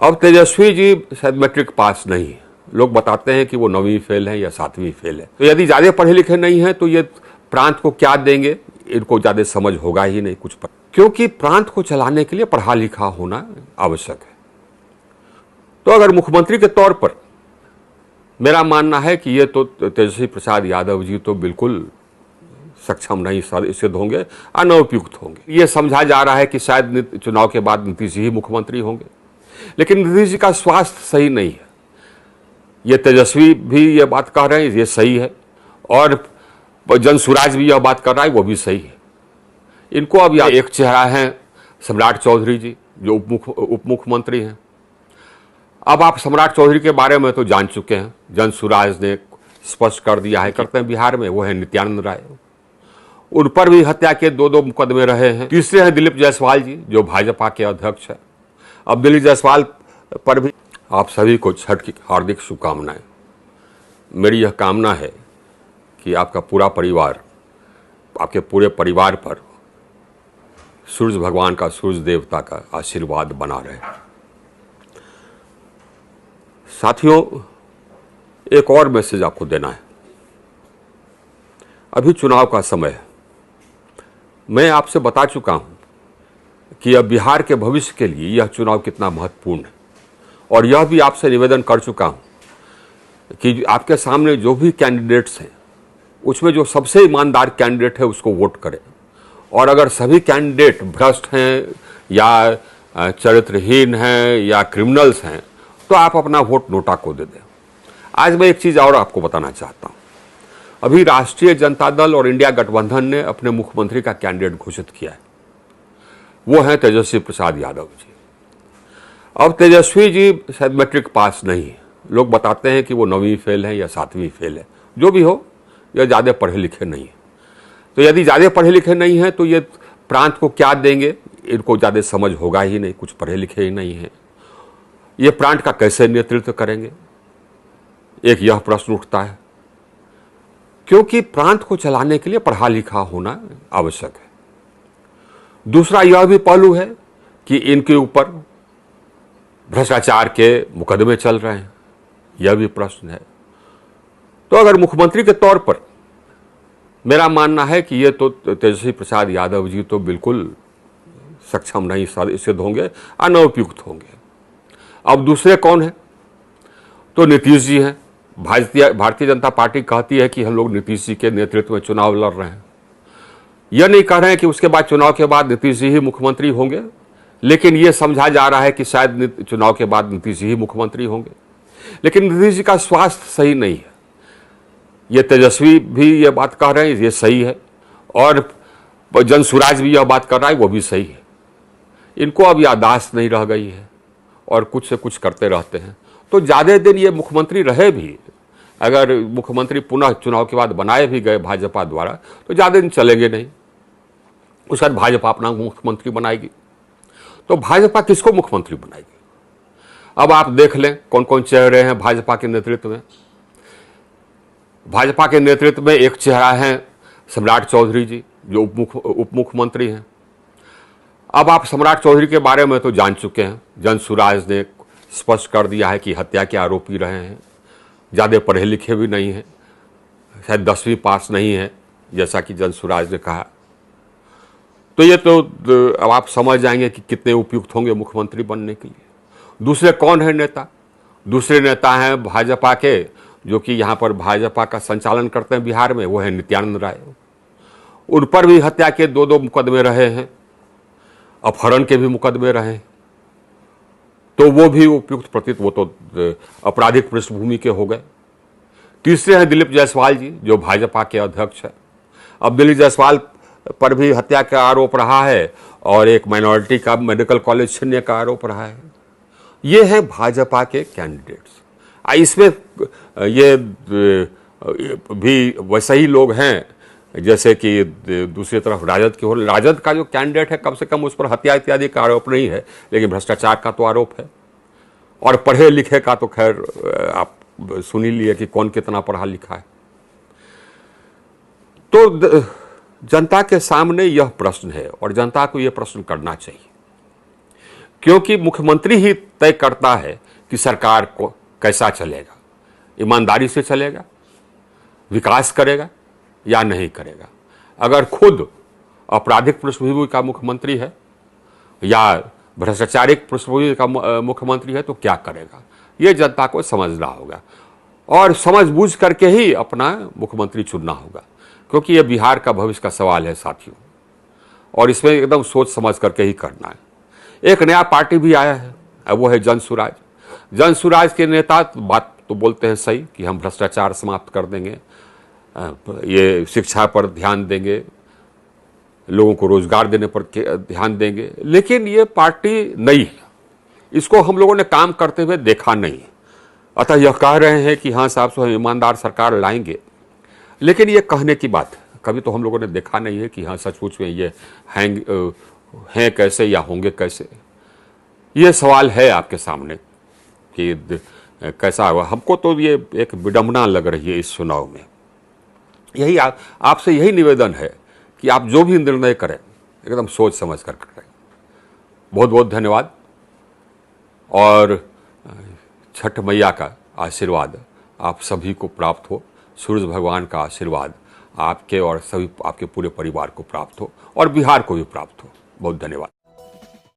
अब तेजस्वी जी शायद matric pass नहीं है। लोग बताते हैं कि वो 9वीं फेल है या 7वीं फेल है। तो यदि ज़्यादा पढ़े लिखे नहीं हैं तो ये प्रांत को क्या देंगे, इनको ज़्यादा समझ होगा ही नहीं कुछ पर, क्योंकि प्रांत को चलाने के लिए पढ़ा लिखा होना आवश्यक है। तो अगर मुख्यमंत्री के तौर पर मेरा मानना है कि ये तो तेजस्वी प्रसाद यादव जी तो बिल्कुल सक्षम नहीं सिद्ध होंगे, अनउपयुक्त होंगे। ये समझा जा रहा है कि शायद चुनाव के बाद नीतीश जी ही मुख्यमंत्री होंगे, लेकिन नीतीश जी का स्वास्थ्य सही नहीं है। ये तेजस्वी भी ये बात कह रहे हैं, ये सही है, और जनसुराज भी यह बात कर रहा है, वो भी सही है। इनको अब एक चेहरा है सम्राट चौधरी जी, जो उप मुख्यमंत्री हैं। अब आप सम्राट चौधरी के बारे में तो जान चुके हैं, जनसुराज ने स्पष्ट कर दिया है, करते हैं बिहार में, वो है नित्यानंद राय। उन पर भी हत्या के 2 मुकदमे रहे हैं। तीसरे हैं दिलीप जायसवाल जी, जो भाजपा के अध्यक्ष है। अब दिलीप जायसवाल पर भी आप सभी को छठ की हार्दिक शुभकामनाएं। मेरी यह कामना है कि आपका पूरा परिवार, आपके पूरे परिवार पर सूर्य भगवान का, सूर्य देवता का आशीर्वाद बना रहे। साथियों, एक और मैसेज आपको देना है। अभी चुनाव का समय है। मैं आपसे बता चुका हूं कि अब बिहार के भविष्य के लिए यह चुनाव कितना महत्वपूर्ण है, और यह भी आपसे निवेदन कर चुका हूं कि आपके सामने जो भी कैंडिडेट्स हैं, उसमें जो सबसे ईमानदार कैंडिडेट है उसको वोट करें। और अगर सभी कैंडिडेट भ्रष्ट हैं या चरित्रहीन हैं या क्रिमिनल्स हैं तो आप अपना वोट नोटा को दे दें। आज मैं एक चीज़ और आपको बताना चाहता हूं। अभी राष्ट्रीय जनता दल और इंडिया गठबंधन ने अपने मुख्यमंत्री का कैंडिडेट घोषित किया है, वो है तेजस्वी प्रसाद यादव जी। अब तेजस्वी जी शायद मैट्रिक पास नहीं है। लोग बताते हैं कि वो 9वीं फेल है या 7वीं फेल है। जो भी हो, यह ज़्यादा पढ़े लिखे नहीं है। तो यदि ज़्यादा पढ़े लिखे नहीं हैं तो ये प्रांत को क्या देंगे, इनको ज़्यादा समझ होगा ही नहीं, कुछ पढ़े लिखे ही नहीं हैं। ये प्रांत का कैसे नेतृत्व करेंगे, एक यह प्रश्न उठता है, क्योंकि प्रांत को चलाने के लिए पढ़ा लिखा होना आवश्यक है। दूसरा यह भी पहलू है कि इनके ऊपर भ्रष्टाचार के मुकदमे चल रहे हैं, यह भी प्रश्न है। तो अगर मुख्यमंत्री के तौर पर मेरा मानना है कि ये तो तेजस्वी प्रसाद यादव जी तो बिल्कुल सक्षम नहीं सिद्ध होंगे, अनउपयुक्त होंगे। अब दूसरे कौन है? तो नीतीश जी हैं। भारतीय जनता पार्टी कहती है कि हम लोग नीतीश जी के नेतृत्व में चुनाव लड़ रहे हैं। यह नहीं कह रहे हैं कि उसके बाद, चुनाव के बाद नीतीश जी ही मुख्यमंत्री होंगे, लेकिन यह समझा जा रहा है कि शायद चुनाव के बाद नीतीश जी ही मुख्यमंत्री होंगे। लेकिन नीतीश जी का स्वास्थ्य सही नहीं है। ये तेजस्वी भी ये बात कह रहे हैं, ये सही है, और जनसुराज भी यह बात कर रहा है, वो भी सही है। इनको अब याददाश्त नहीं रह गई है और कुछ से कुछ करते रहते हैं। तो ज़्यादा दिन ये मुख्यमंत्री रहे भी, अगर मुख्यमंत्री पुनः चुनाव के बाद बनाए भी गए भाजपा द्वारा, तो ज़्यादा दिन चलेंगे नहीं। उसके बाद भाजपा अपना मुख्यमंत्री बनाएगी। तो भाजपा किसको मुख्यमंत्री बनाएगी? अब आप देख लें कौन कौन चेहरे हैं भाजपा के नेतृत्व में। भाजपा के नेतृत्व में एक चेहरा है सम्राट चौधरी जी, जो उप मुख्यमंत्री हैं। अब आप सम्राट चौधरी के बारे में तो जान चुके हैं, जनसुराज ने स्पष्ट कर दिया है कि हत्या के आरोपी रहे हैं, ज़्यादा पढ़े लिखे भी नहीं हैं, शायद 10वीं पास नहीं है, जैसा कि जनसुराज ने कहा। तो ये तो अब आप समझ जाएंगे कि कितने उपयुक्त होंगे मुख्यमंत्री बनने के लिए। दूसरे कौन है नेता? दूसरे नेता हैं भाजपा के, जो कि यहाँ पर भाजपा का संचालन करते हैं बिहार में, वो है नित्यानंद राय। उन पर भी हत्या के 2 मुकदमे रहे हैं, अपहरण के भी मुकदमे रहे हैं। तो वो भी उपयुक्त प्रतीत, वो तो आपराधिक पृष्ठभूमि के हो गए। तीसरे हैं दिलीप जायसवाल जी, जो भाजपा के अध्यक्ष है। अब दिलीप जायसवाल पर भी हत्या का आरोप रहा है और एक माइनॉरिटी का मेडिकल कॉलेज छीनने का आरोप रहा है। ये हैं भाजपा के कैंडिडेट्स। इसमें ये भी वैसे ही लोग हैं जैसे कि दूसरी तरफ राजद के हो। राजद का जो कैंडिडेट है, कम से कम उस पर हत्या इत्यादि का आरोप नहीं है, लेकिन भ्रष्टाचार का तो आरोप है। और पढ़े लिखे का तो खैर आप सुन ही लिए कि कौन कितना पढ़ा लिखा है। तो जनता के सामने यह प्रश्न है और जनता को यह प्रश्न करना चाहिए क्योंकि मुख्यमंत्री ही तय करता है कि सरकार को कैसा चलेगा, ईमानदारी से चलेगा, विकास करेगा या नहीं करेगा। अगर खुद आपराधिक पृष्ठभूमि का मुख्यमंत्री है या भ्रष्टाचारिक पृष्ठभूमि का मुख्यमंत्री है तो क्या करेगा, ये जनता को समझना होगा और समझबूझ करके ही अपना मुख्यमंत्री चुनना होगा, क्योंकि ये बिहार का भविष्य का सवाल है साथियों, और इसमें एकदम सोच समझ करके ही करना है। एक नया पार्टी भी आया है, वो है जन सुराज। जन सुराज के नेता बात तो बोलते हैं सही कि हम भ्रष्टाचार समाप्त कर देंगे, ये शिक्षा पर ध्यान देंगे, लोगों को रोजगार देने पर ध्यान देंगे, लेकिन ये पार्टी नई है, इसको हम लोगों ने काम करते हुए देखा नहीं। अतः यह कह रहे हैं कि हाँ साहब हम ईमानदार सरकार लाएंगे, लेकिन ये कहने की बात है, कभी तो हम लोगों ने देखा नहीं है कि हाँ सचमुच में ये हैं कैसे या होंगे कैसे। ये सवाल है आपके सामने कि कैसा हुआ। हमको तो ये एक विडंबना लग रही है इस चुनाव में। यही आपसे यही निवेदन है कि आप जो भी निर्णय करें एकदम सोच समझ कर करें। बहुत बहुत धन्यवाद और छठ मैया का आशीर्वाद आप सभी को प्राप्त हो, सूरज भगवान का आशीर्वाद आपके और सभी आपके पूरे परिवार को प्राप्त हो और बिहार को भी प्राप्त हो। बहुत धन्यवाद।